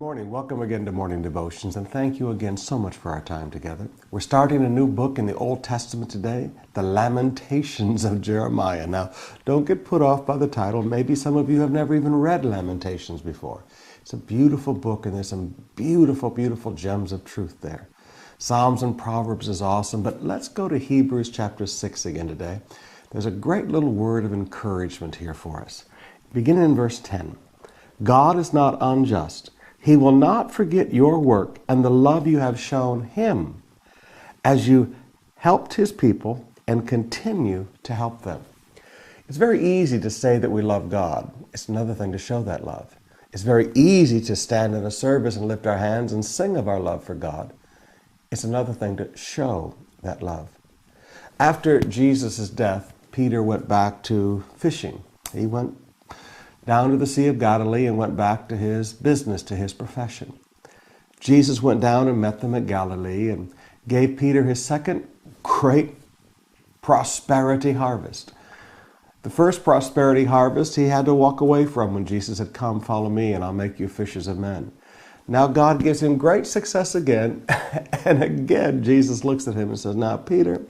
Morning. Welcome again to Morning Devotions, and thank you again so much for our time together. We're starting a new book in the Old Testament today, the Lamentations of Jeremiah. Now, don't get put off by the title. Maybe some of you have never even read Lamentations before. It's a beautiful book, and there's some beautiful, beautiful gems of truth there. Psalms and Proverbs is awesome, but let's go to Hebrews chapter 6 again today. There's a great little word of encouragement here for us. Beginning in verse 10. God is not unjust. He will not forget your work and the love you have shown him as you helped his people and continue to help them. It's very easy to say that we love God. It's another thing to show that love. It's very easy to stand in a service and lift our hands and sing of our love for God. It's another thing to show that love. After Jesus' death, Peter went back to fishing. He went down to the Sea of Galilee and went back to his business, to his profession. Jesus went down and met them at Galilee and gave Peter his second great prosperity harvest. The first prosperity harvest he had to walk away from when Jesus said, "Come, follow me, and I'll make you fishers of men." Now God gives him great success again, and again Jesus looks at him and says, "Now, Peter,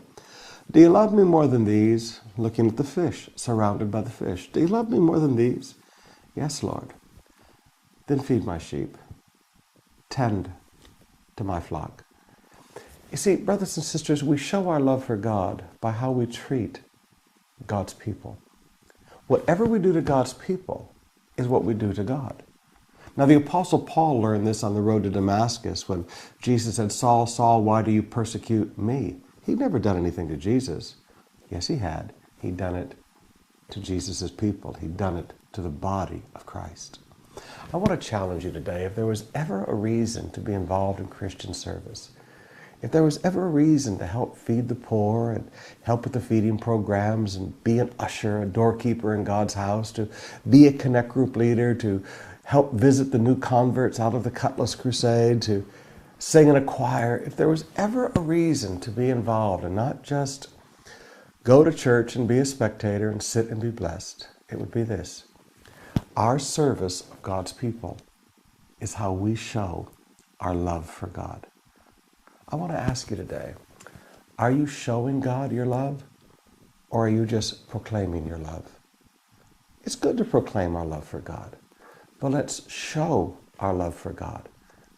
do you love me more than these?" Looking at the fish, surrounded by the fish. "Do you love me more than these?" "Yes, Lord." "Then feed my sheep. Tend to my flock." You see, brothers and sisters, we show our love for God by how we treat God's people. Whatever we do to God's people is what we do to God. Now, the Apostle Paul learned this on the road to Damascus when Jesus said, "Saul, Saul, why do you persecute me?" He'd never done anything to Jesus. Yes, he had. He'd done it to Jesus' people. He'd done it to the body of Christ. I want to challenge you today, if there was ever a reason to be involved in Christian service, if there was ever a reason to help feed the poor and help with the feeding programs and be an usher, a doorkeeper in God's house, to be a Connect Group leader, to help visit the new converts out of the Cutlass Crusade, to sing in a choir, if there was ever a reason to be involved and not just go to church and be a spectator and sit and be blessed, it would be this. Our service of God's people is how we show our love for God. I want to ask you today, are you showing God your love, or are you just proclaiming your love? It's good to proclaim our love for God, but let's show our love for God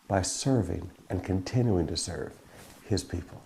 by serving and continuing to serve his people.